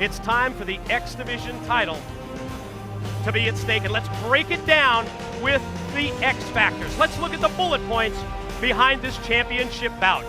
It's time for the X Division title to be at stake, and let's break it down with the X factors. Let's look at the bullet points behind this championship bout.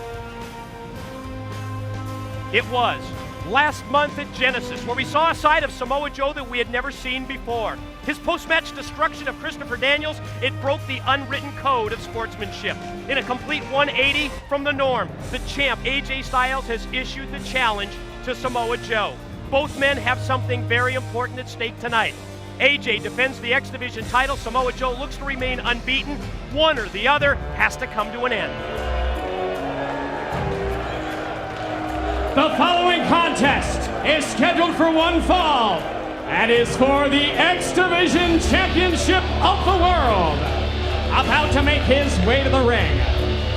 It was last month at Genesis, where we saw a side of Samoa Joe that we had never seen before. His post-match destruction of Christopher Daniels, it broke the unwritten code of sportsmanship. In a complete 180 from the norm, the champ AJ Styles has issued the challenge to Samoa Joe. Both men have something very important at stake tonight. AJ defends the X Division title. Samoa Joe looks to remain unbeaten. One or the other has to come to an end. The following contest is scheduled for one fall and is for the X Division Championship of the World. About to make his way to the ring,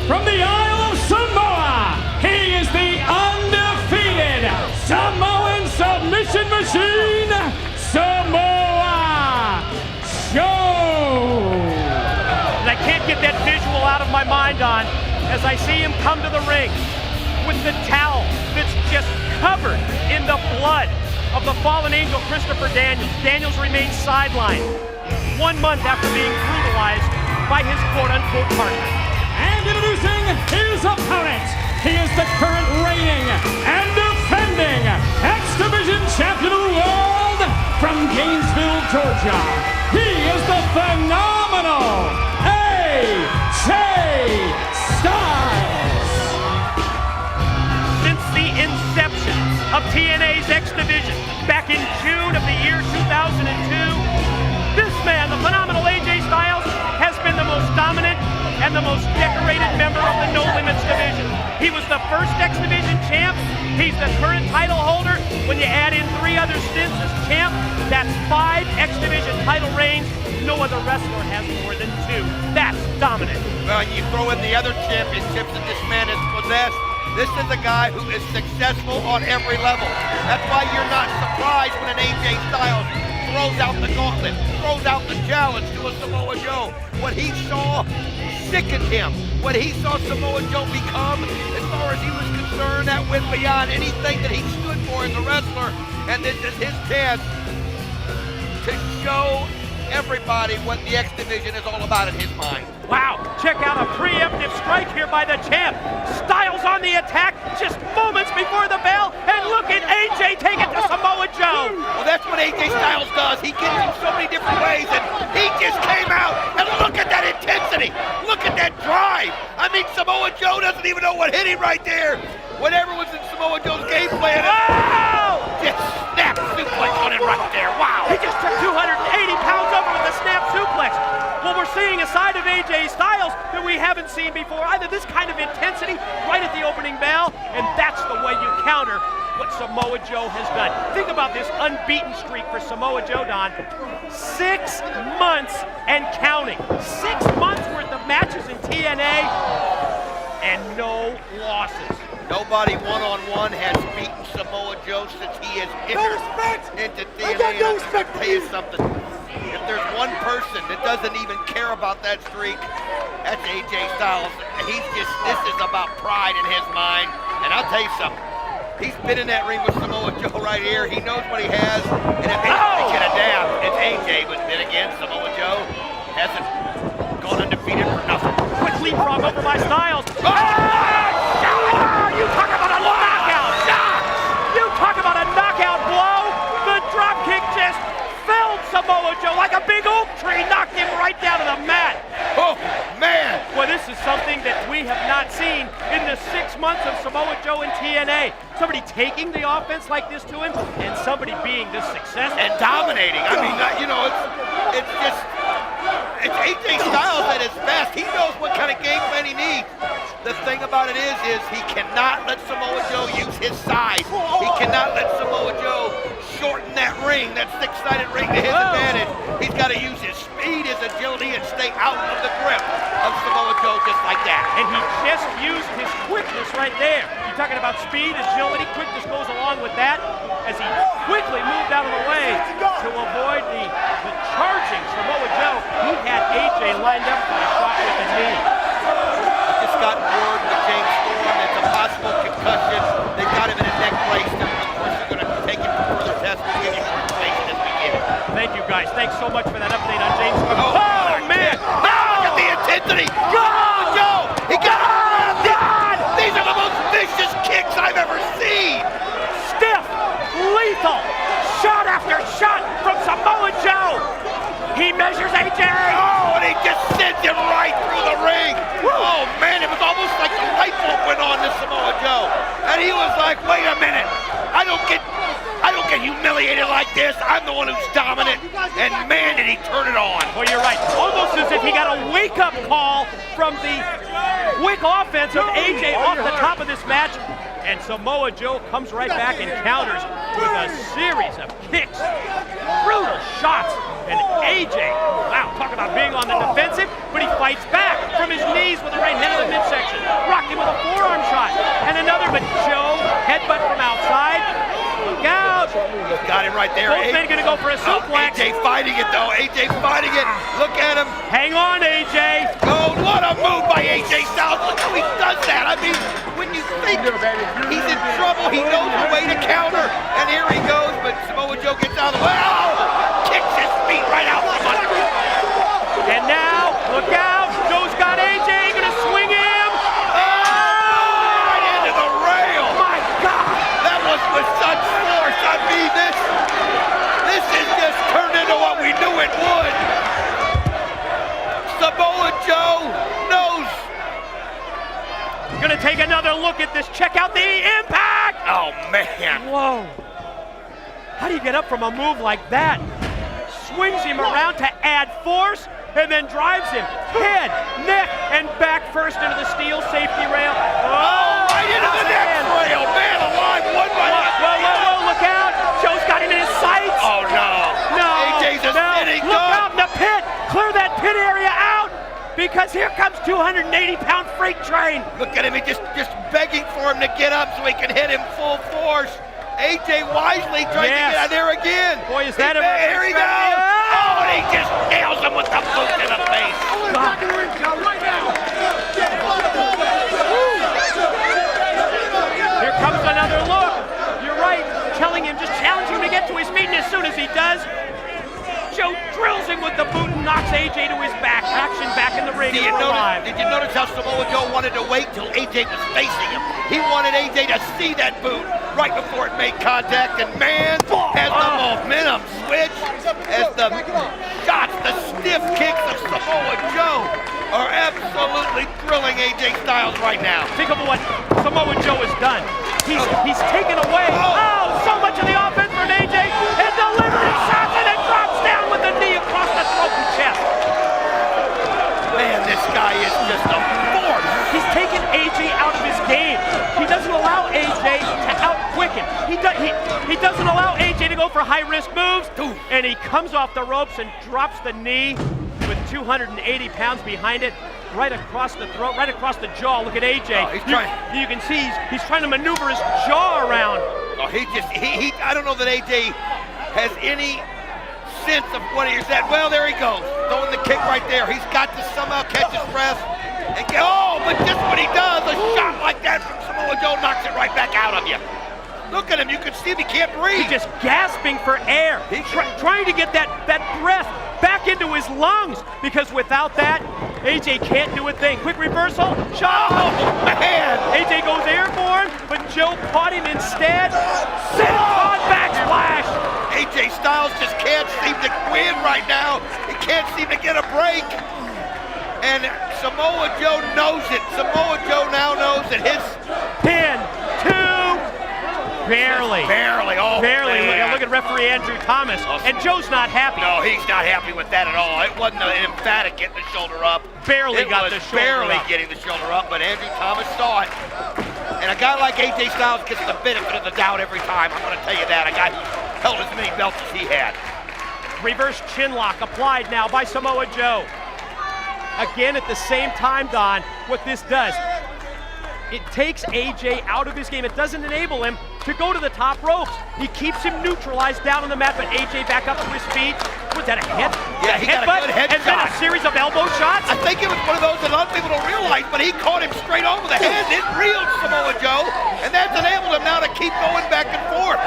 from the Isle of Samoa, he is the undefeated Samoan submission machine, Samoa Joe. And I can't get that visual out of my mind on as I see him come to the ring with the towel that's just covered in the blood of the fallen angel Christopher Daniels. Daniels remains sidelined 1 month after being brutalized by his quote-unquote partner. And introducing his opponent, he is the current reigning and defending X Division Champion of the World from Gainesville, Georgia. He is the phenomenal AJ Styles. Since the inception of TNA's X Division back in June of the year 2002, this man, the phenomenal AJ Styles, has been the most dominant and the most decorated member of the No Limits division. He was the first X Division champ. He's the current title holder. When you add in 3 other stints as champ, that's 5 X Division title reigns. No other wrestler has more than 2. That's dominant. Well, you throw in the other championships that this man has possessed. This is a guy who is successful on every level. That's why you're not surprised when an AJ Styles throws out the gauntlet, throws out the challenge to a Samoa Joe. What he saw sickened him. What he saw Samoa Joe become, as far as he was concerned, that went beyond anything that he stood for as a wrestler. And this is his chance to show everybody what the X Division is all about in his mind. Wow, check out a preemptive strike here by the champ. Styles on the attack just moments before the bell, and look at AJ take it to Samoa Joe. Well, that's what AJ Styles does. He gets in so many different ways, and he just came out, and look at that intensity. Look at that drive. I mean, Samoa Joe doesn't even know what hit him right there. Whatever was in Samoa Joe's game plan. Wow! Just snap suplex on him right there. Wow. He just took 280 pounds over with a snap suplex. Well, we're seeing a side of AJ Styles that we haven't seen before. Either this kind of intensity right at the opening bell, and that's the way you counter what Samoa Joe has done. Think about this unbeaten streak for Samoa Joe, Don. 6 months and counting. 6 months worth of matches in TNA and no losses. Nobody one-on-one has beaten Samoa Joe since he has entered into TNA. I got no respect I'll tell you something. If there's one person that doesn't even care about that streak, that's AJ Styles. He's just, this is about pride in his mind. And I'll tell you something. He's been in that ring with Samoa Joe right here. He knows what he has. And if anybody can adapt, it's AJ. But then again, Samoa Joe hasn't gone undefeated for nothing. Quick leapfrog over by Styles. You talk about a knockout! You talk about a knockout blow! The drop kick just felled Samoa Joe like a big oak tree, knocked him right down to the mat. Oh, man! Well, this is something that we have not seen in the 6 months of Samoa Joe in TNA. Somebody taking the offense like this to him, and somebody being this successful. And dominating. I mean, you know, it's just, it's AJ Styles at his best. He knows what kind of game plan he needs. The thing about it is he cannot let Samoa Joe use his size. He cannot let Samoa Joe shorten that ring, that 6-sided ring to his advantage. He's got to use his speed, his agility, and stay out of the grip of Samoa Joe just like that. And he just used his quickness right there. You're talking about speed, agility, quickness goes along with that as he quickly moved out of the way to avoid the charging Samoa Joe. He had AJ lined up for a shot with a knee. Just got word with James Storm. It's a possible concussion. They got him in a neck brace. Of course, they're going to take him for further guys. Thanks so much for that update on James. Oh man! Look at the intensity! Samoa Joe! He got it! These are the most vicious kicks I've ever seen! Stiff, lethal, shot after shot from Samoa Joe. He measures AJ. Oh, and he just sends him right through the ring. Oh man, it was almost like the light bulb went on to Samoa Joe. And he was like, wait a minute, I don't get humiliated like this. I'm the one who's dominant. And man, did he turn it on. Well, you're right. Almost as if he got a wake-up call from the quick offense of AJ off the top of this match. And Samoa Joe comes right back and counters with a series of kicks, brutal shots. And AJ, wow, talk about being on the defensive, but he fights back from his knees with the right hand of the midsection. Rocked him with a forearm shot. And another, but Joe, headbutt from outside. Look out. Got him right there. Both men gonna go for a suplex. AJ fighting it though. AJ fighting it. Look at him. Hang on, AJ. Oh, what a move by AJ Styles. Look how he does that. I mean, when you think he's in trouble, he knows the way to counter. And here he goes, but Samoa Joe gets out of the way. Oh! Kicks his feet right out from under him. And now, look out. Joe's got AJ. Gonna swing him. Right into the rail. My God. That was with such force. I mean, this has just turned into what we knew it would. Samoa Joe knows. Gonna take another look at this. Check out the impact. Oh, man. Whoa. How do you get up from a move like that? Swings him around to add force and then drives him head, neck, and back first into the steel safety rail. Oh, right into the next rail. Man alive. One right up. Whoa, look out. Joe's got him in his sights. Oh, no. No. AJ's a sitting Look duck. out in the pit. Clear that pit area out because here comes 280-pound freight train. Look at him. He just begging for him to get up so he can hit him full force. AJ wisely trying to get out there again. Boy, is that Here he goes. Oh, and he just nails him with the boot to the face. Here comes another look. You're right. Telling him, just challenge him to get to his feet, and as soon as he does, Joe drills him with the boot and knocks AJ to his back. Action back in the ring. Did you notice how Samoa Joe wanted to wait till AJ was facing him? He wanted AJ to see that boot right before it made contact, and man, as the momentum switch, as the shots, the stiff kicks of Samoa Joe are absolutely thrilling AJ Styles right now. Think of what Samoa Joe has done. He's taken away so much of the offense from AJ and delivering shots, and it drops down with the knee across the throat and chest. Man, this guy is just a force. He's taken AJ out of his game. He doesn't allow AJ to out-quick him. He doesn't allow AJ to go for high-risk moves, and he comes off the ropes and drops the knee with 280 pounds behind it, right across the throat, right across the jaw. Look at AJ. Oh, you can see he's trying to maneuver his jaw around. Oh, I don't know that AJ has any sense of what he said. Well, there he goes, throwing the kick right there. He's got to somehow catch his breath and get, but just what he does, a shot like that from Samoa Joe knocks it right back out of you. Look at him, you can see him, he can't breathe. He's just gasping for air. He's trying to get that breath back into his lungs, because without that, AJ can't do a thing. Quick reversal, shot. Oh, man. AJ goes airborne, but Joe caught him instead. Senton backsplash. AJ Styles just can't seem to win right now. He can't seem to get a break. And Samoa Joe knows it. Samoa Joe now knows that his pin, barely. Barely. Look at referee Andrew Thomas. And Joe's not happy. No, he's not happy with that at all. It wasn't an emphatic getting the shoulder up. Barely got the shoulder up. Getting the shoulder up, but Andrew Thomas saw it. And a guy like AJ Styles gets the benefit of the doubt every time. I'm going to tell you that. A guy who held as many belts as he had. Reverse chin lock applied now by Samoa Joe. Again, at the same time, Don, what this does, it takes AJ out of his game. It doesn't enable him to go to the top ropes. He keeps him neutralized down on the mat, but AJ back up to his feet. Was that a hit? Yeah, he got a good head and shot. Then a series of elbow shots? I think it was one of those that a lot of people don't realize, but he caught him straight over the head. It reeled Samoa Joe, and that's enabled him now to keep going back and forth.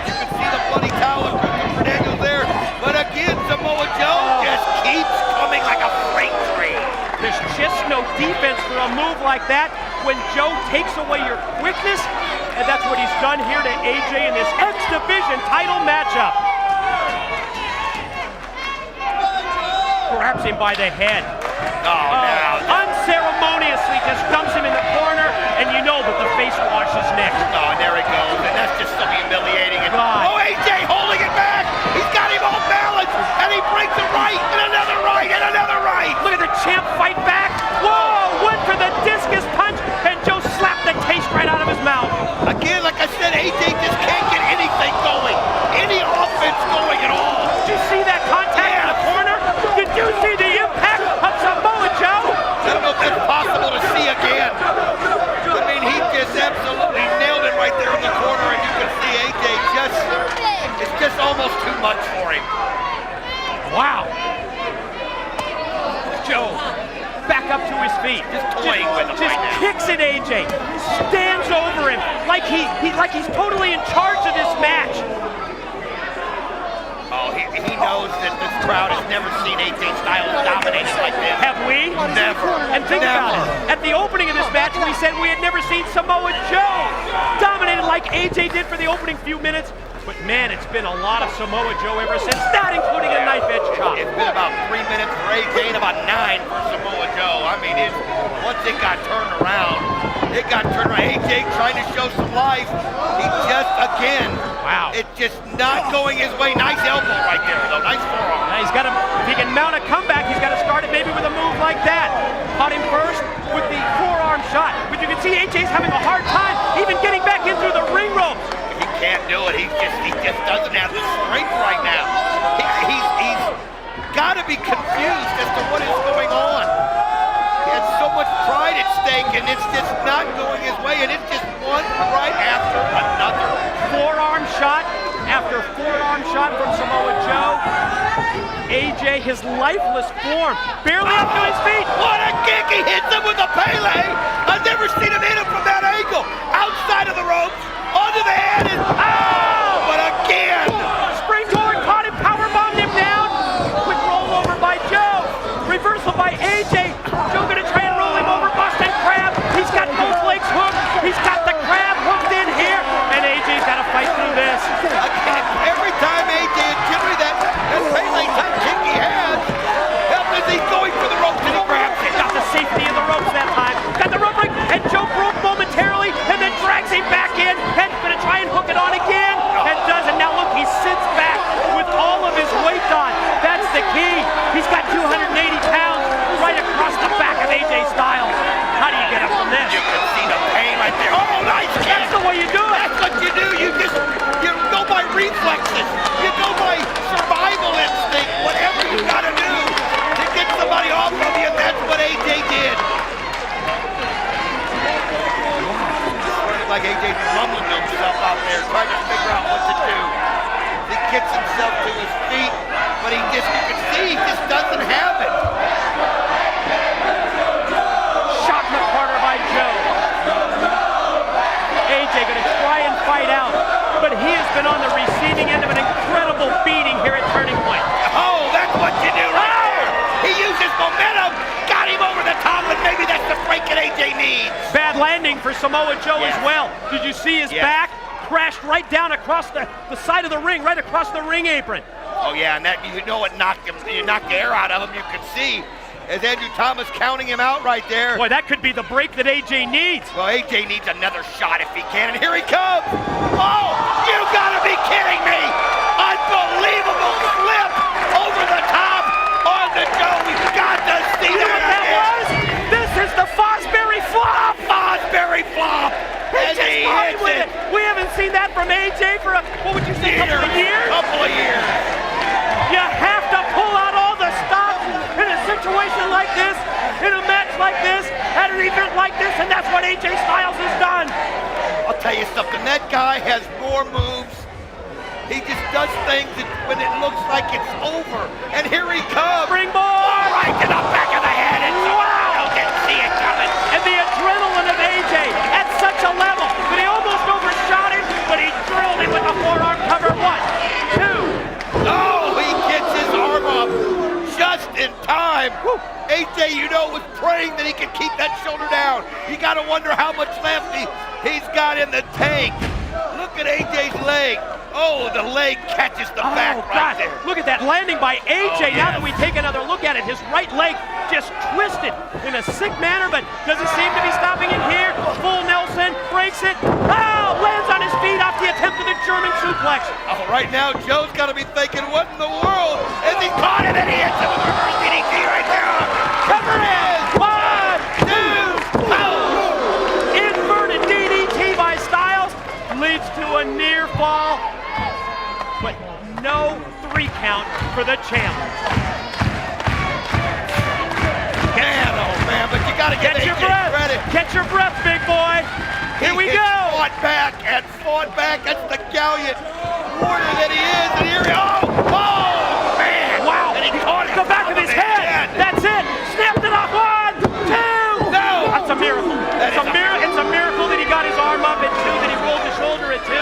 You can see the bloody towel of Christopher Daniels there, but again, defense for a move like that when Joe takes away your quickness, and that's what he's done here to AJ in this X Division title matchup. Grabs him by the head. Unceremoniously just dumps him in the corner, and you know that the face wash is next. Oh, and there he goes, and that's just so humiliating. And, God. oh, AJ holding it back. He's got him off balance, and he brings it right, and another right, and another right. Look at the champ fight back. Whoa, went for the discus punch, and Joe slapped the taste right out of his mouth. Again, like I said, AJ just can't get anything going, any offense going at all. Did you see that contact in the corner? Did you see the impact of Samoa Joe? I don't know if that's possible to see again. I mean, he just absolutely nailed it right there in the corner, and you can see AJ it's just almost too much for him. Wow. Joe, back up to his feet. Just toying with him right now. Kicks at AJ, stands over him like he's totally in charge of this match. Oh, he knows that this crowd has never seen AJ Styles dominated like this. Have we? Never. And think about it. At the opening of this match, we said we had never seen Samoa Joe dominated like AJ did for the opening few minutes. But man, it's been a lot of Samoa Joe ever since, not including a knife edge chop. It's been about 3 minutes for AJ and about 9 for Samoa Joe. I mean, once it got turned around, AJ trying to show some life. He just, again, wow. It's just not going his way. Nice elbow right there, though. Nice forearm. Now he's got to, if he can mount a comeback, he's got to start it maybe with a move like that. Caught him first with the forearm shot. But you can see AJ's having a hard time even getting back in through the ring ropes. He can't do it. He just doesn't have the strength right now. He's got to be confused as to what is going on. He has so much pride at stake, and it's just not going his way, and it's just one right after another. Forearm shot after forearm shot from Samoa Joe. AJ, his lifeless form, barely up to his feet. What a kick! He hits him with a Pele. I've never seen him hit him from that angle. Outside of the ropes, onto the head, and but again! Springboard caught him, powerbombed him down. Quick rollover by Joe. Reversal by AJ. Joe gonna try and roll him over, Boston Crab. He's got both legs hooked. He's got the crab hooked in here, and AJ's got to fight through this. Again, every time AJ and Jimmy that Pele type kick he has, he's going for the ropes and he grabs it. Got the safety of the ropes that time. Got the rope break, and Joe broke momentarily, and then drags him back in, and gonna try and hook it on again, and doesn't. Now look, he sits back with all of his weight on. That's the key. He's got 280 pounds right across the back of AJ Styles. How do you get up from this? You can see the pain right there. Oh, nice kick. That's the way you do it. That's what you do. You go by reflexes. You go by survival instinct. Whatever you gotta do to get somebody off of you, and that's what AJ did. Like AJ's mumbling to himself out there, trying to figure out what to do. He gets himself to his feet, but you can see he just doesn't have it. Shot in the corner by Joe. AJ gonna try and fight out, but he has been on the receiving end of an incredible beating here at Turning Point. Oh, that's what you do right there. He uses momentum, got him over the top, and maybe that's the break that AJ needs. Bad landing for Samoa Joe as well. Did you see his back? Crashed right down across the side of the ring, right across the ring apron. Oh yeah, and that, you know what knocked him, you knocked the air out of him. You can see as Andrew Thomas counting him out right there. Boy, that could be the break that AJ needs. Well, AJ needs another shot if he can, and here he comes. Oh, you gotta be kidding me. Unbelievable flip over the top on the Joe. We've got to see You know what that was? This is the Fosbury flop. Fosbury flop. And he hits with it. We haven't seen that from AJ for what would you say, couple of years? Couple of years. You have to pull out all the stops in a situation like this, in a match like this, at an event like this, and that's what AJ Styles has done. I'll tell you something, that guy has more moves. He just does things when it looks like it's over. And here he comes. Springboard! Right to the back of the head. And wow! Didn't see it coming. And the adrenaline of AJ at such a level that he almost overshot him, but he drilled him with the forearm cover. 1, 2. Oh, he gets his arm up just in time. time. AJ, you know, was praying that he could keep that shoulder down. You got to wonder how much left he's got in the tank. Look at AJ's leg. Oh, the leg catches the back right there. Look at that landing by AJ. Oh, Now that we take another look at it, his right leg just twisted in a sick manner, but doesn't seem to be stopping it here. Full Nelson, breaks it. Oh, lands on his feet off the attempt of the German suplex. Oh, right now, Joe's got to be thinking, what in the world? As he caught him, and he hits him with a reverse DDT right there. Cover is 1, 2, boom! Inverted DDT by Styles leads to a near fall, but no 3 count for the champ. Man, oh man, but you got to get your AJ breath. credit. Catch your breath, big boy. Here we go. Fought back and fought back. That's the gallant warrior that he is. And here oh, man. Wow. And he caught it. The back of his head. That's it. Snapped it off. 1, 2. No. That's a miracle. It's a miracle that he got his arm up at 2, that he rolled his shoulder at 2,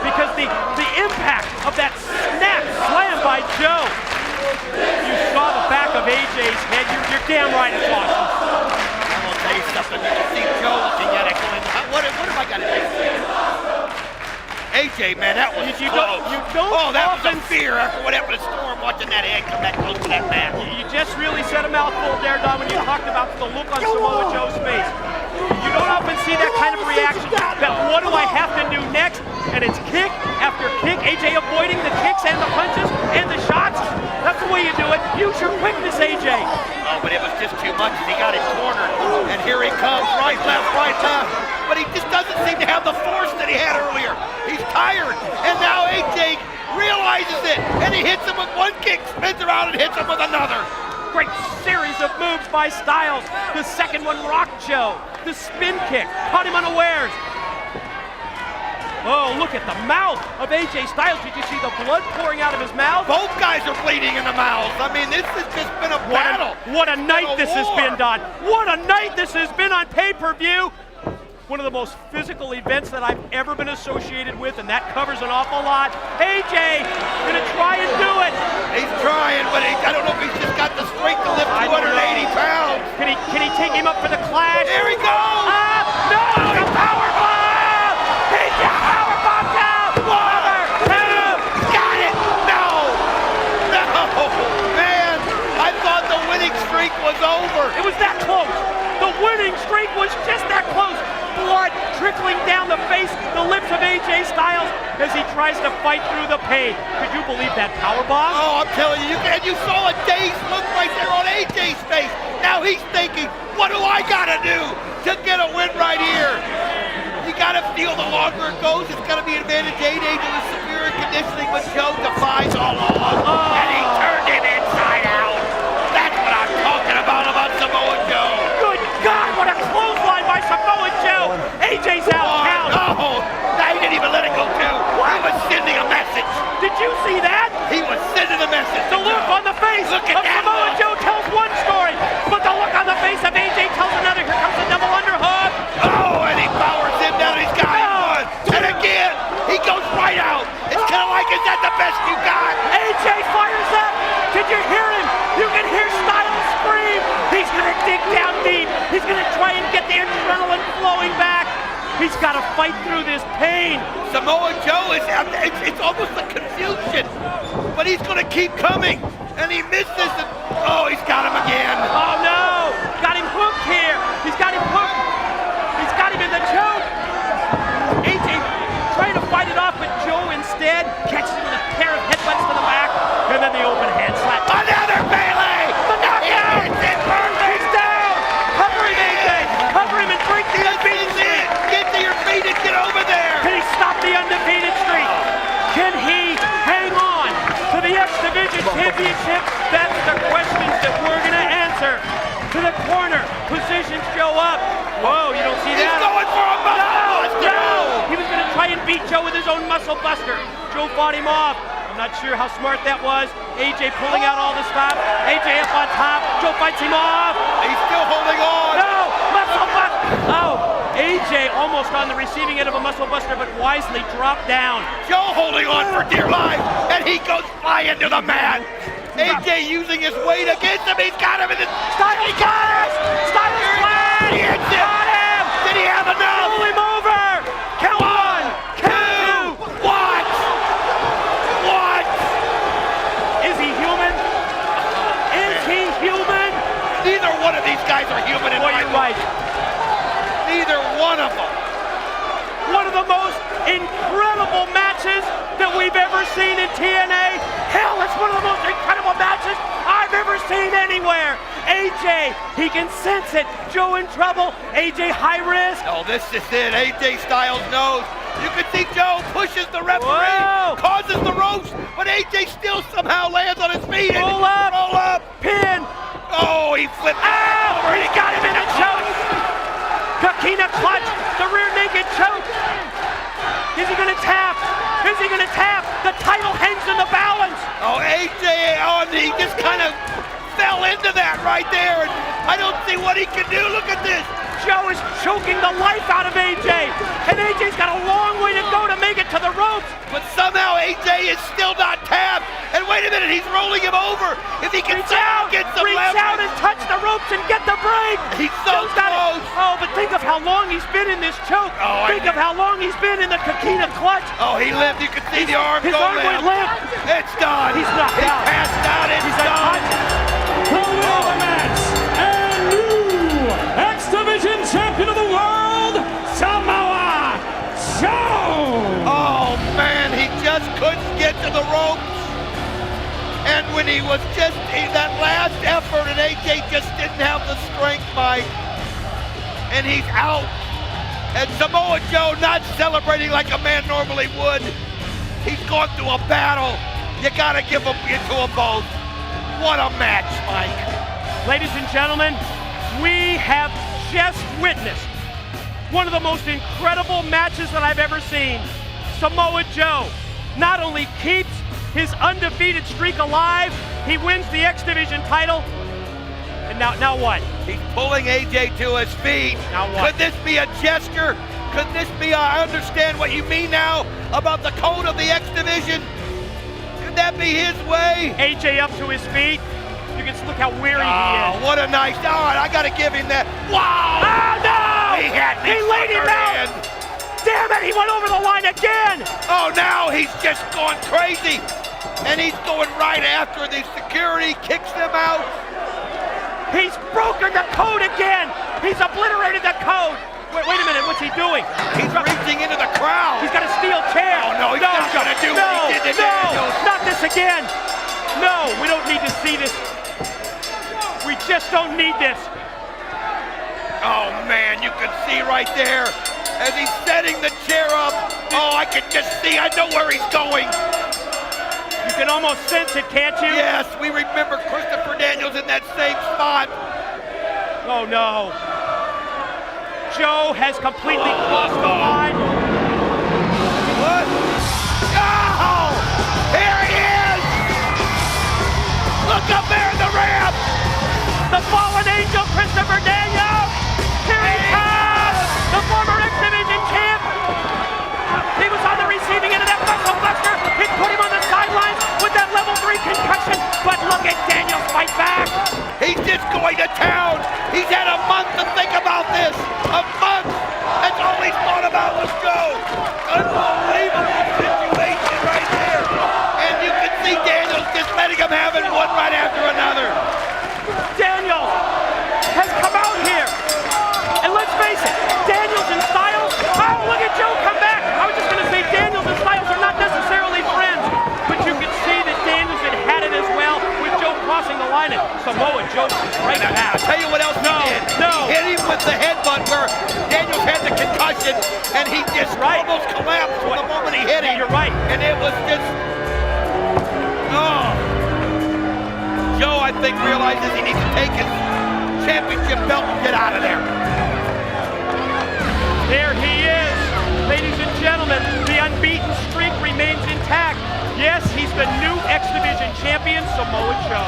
because the impact of that snap slam by Joe. You saw the back of AJ's head. You're damn right it's awesome. I'm going to tell you something. You can see Joe looking at it going, what have I got to do? AJ, man, that was close. That was a fear after what happened to Storm watching that head come that close to that mat. You just really said a mouthful there, Don, when you talked about the look on Samoa Joe's face. You don't often see that kind of reaction, that what do I have to do next? And it's kick after kick, AJ avoiding the kicks and the punches and the shots. That's the way you do it. Use your quickness, AJ. Oh, but it was just too much as he got it cornered. And here he comes, right, left. But he just doesn't seem to have the force that he had earlier. He's tired, and now AJ realizes it, and he hits him with 1 kick, spins around and hits him with another. Great series of moves by Styles. The second one rocked Joe. The spin kick caught him unawares. Oh, look at the mouth of AJ Styles. Did you see the blood pouring out of his mouth? Both guys are bleeding in the mouths. I mean, this has just been a battle. What a night this has been, Don. What a night this has been on pay-per-view. One of the most physical events that I've ever been associated with, and that covers an awful lot. AJ gonna try and do it. He's trying, but I don't know if he's just got the strength to lift 280 pounds. Can he take him up for the clash? Here he goes. No, the power bomb. He just power bombed out. 1, 2. Got it. No, man. I thought the winning streak was over. It was that close. The winning streak was just that close. Blood trickling down the face, the lips of AJ Styles as he tries to fight through the pain. Could you believe that powerbomb? Oh, I'm telling you, and you saw a dazed look right there on AJ's face. Now he's thinking, what do I gotta do to get a win right here? You gotta feel the longer it goes, it's gonna be an advantage. AJ with superior conditioning, but Joe defies all along, and he turned him inside out. That's what I'm talking about Samoa Joe. Good God, what a clothesline by Samoa Joe. AJ's out. No, he didn't even let it go too. He was sending a message. Did you see that? He was sending a message. The look on the face of Samoa Joe tells one story, but the look on the face of AJ tells another. Here comes the double underhook. Oh, and he powers him down. He's got one. And again, he goes right out. It's kind of like, is that the best you got? AJ fires up. Did you hear him? You can hear Styles scream. He's going to dig down deep. He's going to try and get the adrenaline flowing back. He's got to fight through this pain. Samoa Joe it's almost a confusion, but he's going to keep coming, and he misses it. Oh, he's got him again. Oh no, got him hooked here. He's got him hooked. He's got him in the choke. AJ trying to fight it off, but Joe instead catches him with a pair of headbutts to the back, and then the open hand slap. Another Bailey. The knockout. He's down. Cover him, AJ. Cover him and break the undefeated streak. Get to your feet and get over there. Can he stop the undefeated streak? Can he hang on to the X Division Championship? That's the questions that we're going to answer. To the corner, positions Joe up. Whoa, you don't see that? He's going for a muscle buster. No! He was going to try and beat Joe with his own muscle buster. Joe fought him off. I'm not sure how smart that was. AJ pulling out all the stops. AJ up on top. Joe fights him off. He's still holding on. No! Muscle buster! Oh! AJ almost on the receiving end of a muscle buster, but wisely dropped down. Joe holding on for dear life, and he goes flying to the mat. AJ using his weight against him. He's got him in the... Styles, he got it! Styles flat! He hits him! Got him! Did he have enough? Roll him over! Count one! Count two! What? What? Is he human? Is he human? Neither one of these guys are human in Boy, my you're book. right. Neither one of them. One of the most incredible matches that we've ever seen in TNA. Hell, it's one of the most incredible matches I've ever seen anywhere. AJ, he can sense it. Joe in trouble. AJ high risk. Oh, this is it. AJ Styles knows. You can see Joe pushes the referee, Whoa. causes the ropes, but AJ still somehow lands on his feet. And Roll up. Roll up. Pin. Oh, he flipped Ow! over. He got him in a choke. Kakina clutch. The rear naked choke. Is he gonna tap? Is he gonna tap? The title hangs in the balance. Oh, AJ, he just kind of fell into that right there. And I don't see what he can do. Look at this. Joe is choking the life out of AJ. And AJ's got a long way to go to make it to the ropes. But somehow AJ is still not tapped. And wait a minute, he's rolling him over. If he can get some Reach leverage. out and touch the ropes and get the break. He's so Joe's got it. close. Oh, but think of how long he's been in this choke. Oh, think of how long he's been in the Kakina clutch. Oh, he lived. You can see the arm His go arm went limp. It's done. He's knocked out. Passed out. It's He's done. unconscious. The winner of the match and new X Division champion of the world, Samoa Joe. Oh man, he just couldn't get to the ropes. And when he was that last effort, and AJ just didn't have the strength, Mike. And he's out. And Samoa Joe not celebrating like a man normally would. He's gone through a battle. You gotta give him to them both. What a match, Mike. Ladies and gentlemen, we have just witnessed one of the most incredible matches that I've ever seen. Samoa Joe not only keeps his undefeated streak alive, he wins the X Division title. And now what? He's pulling AJ to his feet. Now what? Could this be a gesture? Could this be I understand what you mean now about the code of the X Division? Could that be his way? AJ up to his feet. You can look how weary he Oh, is. what a nice, all right, I gotta give him that. Wow! Oh no! He had me He laid him suckered out! in. Damn it, he went over the line again! Oh, now he's just gone crazy. And he's going right after the security, kicks them out. He's broken the code again! He's obliterated the code! Wait a minute, what's he doing? He's reaching into the crowd. He's got a steel chair! Oh, no, he's not gonna do what he did to Daniels. Not this again! No, we don't need to see this. We just don't need this. Oh man, you can see right there as he's setting the chair up. Oh, I can just see, I know where he's going. You can almost sense it, can't you? Yes, we remember Christopher Daniels in that same spot. Oh no. Joe has completely crossed the line. What? Oh! Here he is! Look up there in the ramp! The fallen angel, Christopher Daniels! Here he comes! The former X Division champ! He was on the receiving end of that muscle buster. It put him on the sidelines with that level 3 concussion. But look at Daniels fight back. He's just going to town. He's had a month to think about this. A month. That's all he's thought about was Joe. Unbelievable situation right there. And you can see Daniels just letting him have it one right after another. Daniels has come out here. And let's face it, Daniels and Styles, oh, look at Joe come back. I was just going to say Daniels and Styles are not necessarily friends, but you can see that Daniels had it as well with Joe crossing the line, and Samoa Joe right Now, back. I'll tell you what else he did. No. He hit him with the headbutt where Daniels had the concussion, and he just almost collapsed from the moment he hit him. You're right. And it was just, oh. Joe, I think, realizes he needs to take his championship belt and get out of there. There he is. Ladies and gentlemen, the unbeaten streak remains intact. Yes, he's the new X Division champion, Samoa Joe.